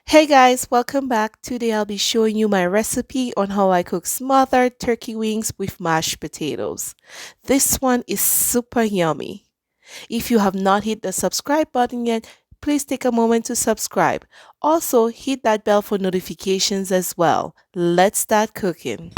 Hey guys, welcome back. Today I'll be showing you my recipe on how I cook smothered turkey wings with mashed potatoes. This one is super yummy. If you have not hit the subscribe button yet, please take a moment to subscribe. Also, hit that bell for notifications as well. Let's start cooking.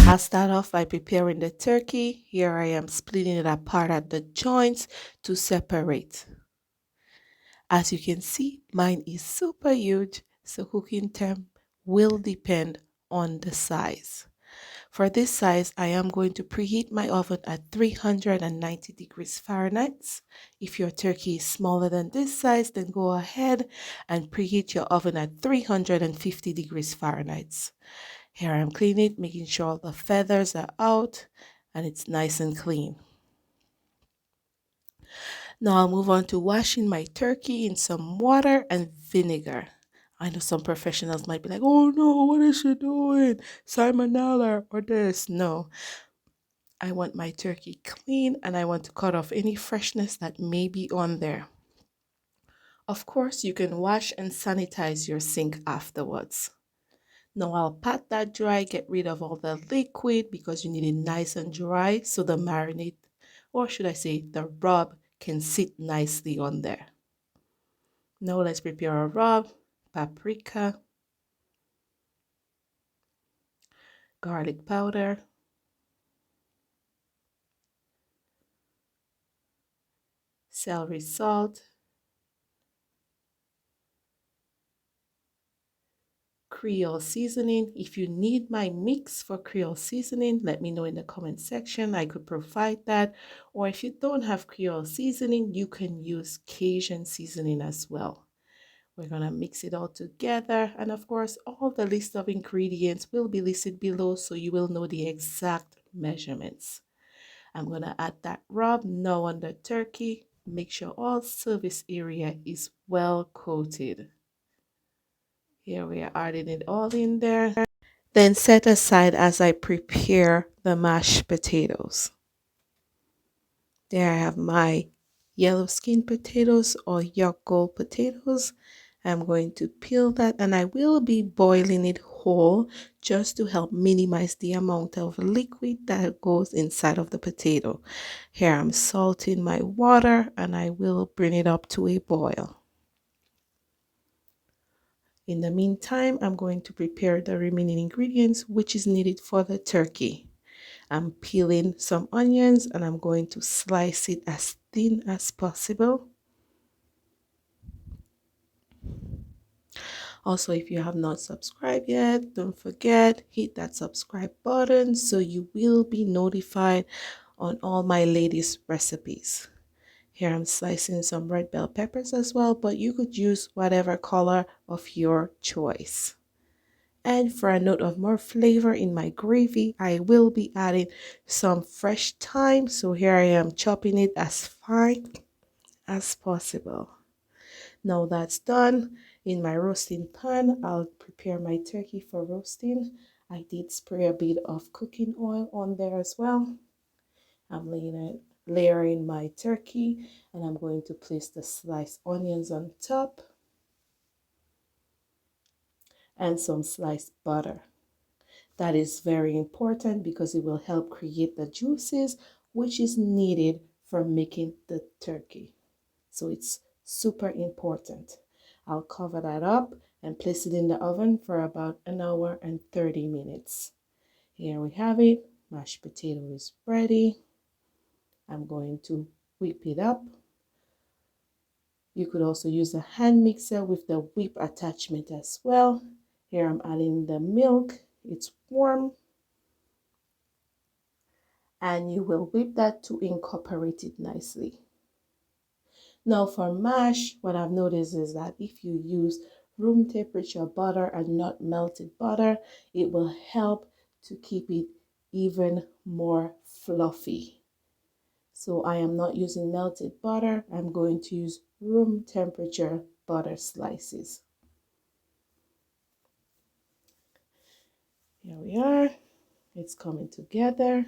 I'll start off by preparing the turkey. Here I am splitting it apart at the joints to separate. As you can see, mine is super huge, so cooking time will depend on the size. For this size, I am going to preheat my oven at 390 degrees Fahrenheit. If your turkey is smaller than this size, then go ahead and preheat your oven at 350 degrees Fahrenheit. Here I'm cleaning it, making sure all the feathers are out and it's nice and clean. Now I'll move on to washing my turkey in some water and vinegar. I know some professionals might be like, oh no, what is she doing? Salmonella or this. No, I want my turkey clean and I want to cut off any freshness that may be on there. Of course, you can wash and sanitize your sink afterwards. Now I'll pat that dry, get rid of all the liquid because you need it nice and dry so the marinade, or should I say the rub, can sit nicely on there. Now let's prepare our rub, paprika, garlic powder, celery salt, creole seasoning. If you need my mix for creole seasoning, let me know in the comment section. I could provide that. Or if you don't have creole seasoning, you can use Cajun seasoning as well. We're going to mix it all together. And of course, all the list of ingredients will be listed below so you will know the exact measurements. I'm going to add that rub now on the turkey. Make sure all surface area is well coated. Here we are adding it all in there. Then set aside as I prepare the mashed potatoes. There I have my yellow skin potatoes or yolk gold potatoes. I'm going to peel that and I will be boiling it whole just to help minimize the amount of liquid that goes inside of the potato. Here I'm salting my water and I will bring it up to a boil. In the meantime, I'm going to prepare the remaining ingredients which is needed for the turkey. I'm peeling some onions and I'm going to slice it as thin as possible. Also, if you have not subscribed yet, don't forget, hit that subscribe button so you will be notified on all my latest recipes. Here I'm slicing some red bell peppers as well, but you could use whatever color of your choice. And for a note of more flavor in my gravy, I will be adding some fresh thyme. So here I am chopping it as fine as possible. Now that's done, in my roasting pan, I'll prepare my turkey for roasting. I did spray a bit of cooking oil on there as well. I'm layering my turkey and I'm going to place the sliced onions on top and some sliced butter. That is very important because it will help create the juices which is needed for making the turkey. So it's super important. I'll cover that up and place it in the oven for about an hour and 30 minutes. Here we have it. Mashed potato is ready. I'm going to whip it up. You could also use a hand mixer with the whip attachment as well. Here I'm adding the milk. It's warm. And you will whip that to incorporate it nicely. Now for mash, what I've noticed is that if you use room temperature butter and not melted butter, it will help to keep it even more fluffy. So I am not using melted butter. I'm going to use room temperature butter slices. Here we are. It's coming together.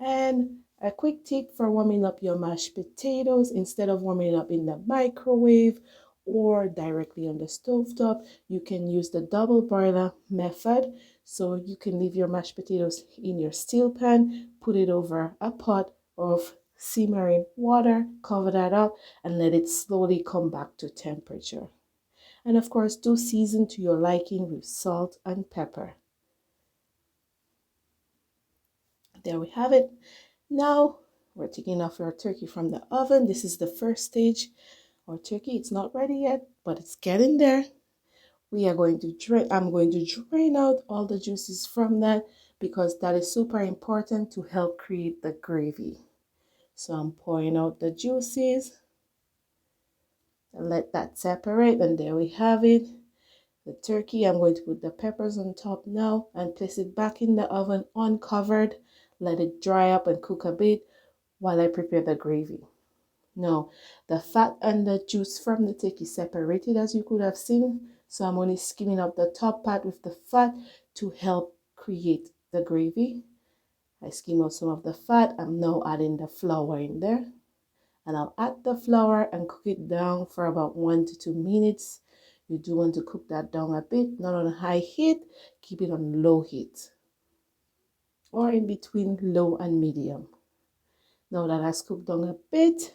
And a quick tip for warming up your mashed potatoes: instead of warming it up in the microwave or directly on the stove top, you can use the double boiler method. So you can leave your mashed potatoes in your steel pan, put it over a pot of simmering water, cover that up, and let it slowly come back to temperature. And of course, do season to your liking with salt and pepper. There we have it. Now we're taking off our turkey from the oven. This is the first stage. Our turkey, it's not ready yet, but it's getting there. I'm going to drain out all the juices from that, because that is super important to help create the gravy. So I'm pouring out the juices and let that separate, and there we have it. The turkey, I'm going to put the peppers on top now and place it back in the oven uncovered. Let it dry up and cook a bit while I prepare the gravy. Now, the fat and the juice from the turkey separated, as you could have seen. So I'm only skimming up the top part with the fat to help create the gravy. I skim out some of the fat. I'm now adding the flour in there. And I'll add the flour and cook it down for about 1 to 2 minutes. You do want to cook that down a bit, not on high heat. Keep it on low heat, or in between low and medium. Now that has cooked down a bit,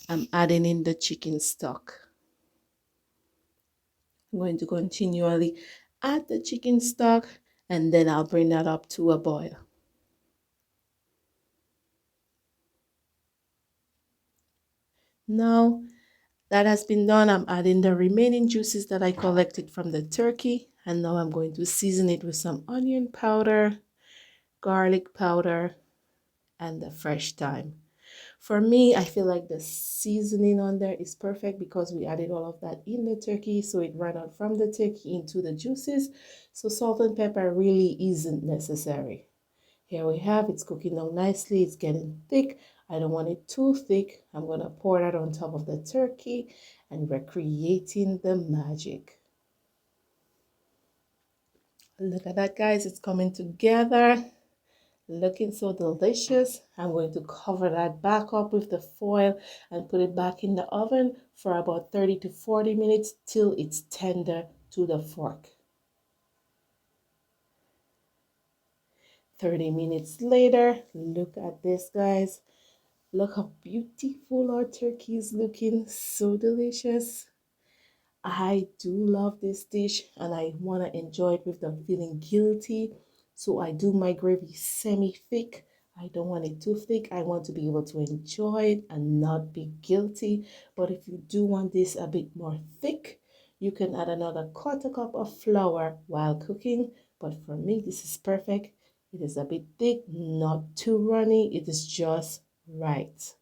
I'm adding in the chicken stock. I'm going to continually add the chicken stock, and then I'll bring that up to a boil. Now that has been done, I'm adding the remaining juices that I collected from the turkey, and now I'm going to season it with some onion powder, garlic powder, and the fresh thyme. For me, I feel like the seasoning on there is perfect because we added all of that in the turkey, so it ran out from the turkey into the juices. So salt and pepper really isn't necessary. Here we have it's cooking down nicely. It's getting thick. I don't want it too thick. I'm going to pour that on top of the turkey, and we're creating the magic. Look at that, guys. It's coming together. Looking so delicious. I'm going to cover that back up with the foil and put it back in the oven for about 30 to 40 minutes till it's tender to the fork. 30 minutes later, look at this, guys. Look how beautiful our turkey is looking. So delicious. I do love this dish, and I want to enjoy it without feeling guilty. So I do my gravy semi-thick. I don't want it too thick. I want to be able to enjoy it and not be guilty. But if you do want this a bit more thick, you can add another quarter cup of flour while cooking. But for me, this is perfect. It is a bit thick, not too runny. It is just right.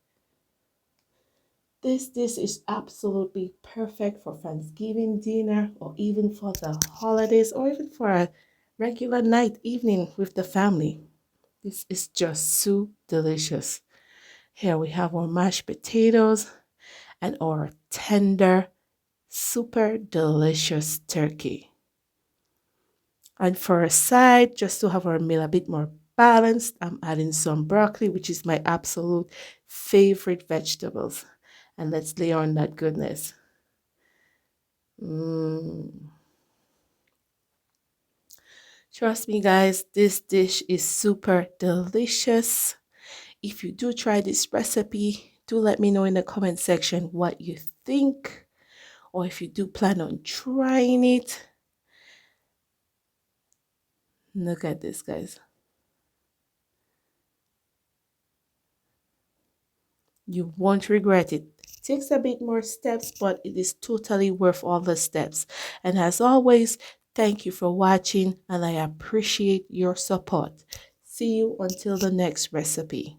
This is absolutely perfect for Thanksgiving dinner, or even for the holidays, or even for a regular night evening with the family. This is just so delicious. Here we have our mashed potatoes and our tender, super delicious turkey. And for a side, just to have our meal a bit more balanced, I'm adding some broccoli, which is my absolute favorite vegetables. And let's lay on that goodness. Trust me, guys, this dish is super delicious. If you do try this recipe, do let me know in the comment section what you think, or if you do plan on trying it. Look at this, guys. You won't regret it. It takes a bit more steps, but it is totally worth all the steps. And as always, thank you for watching, and I appreciate your support. See you until the next recipe.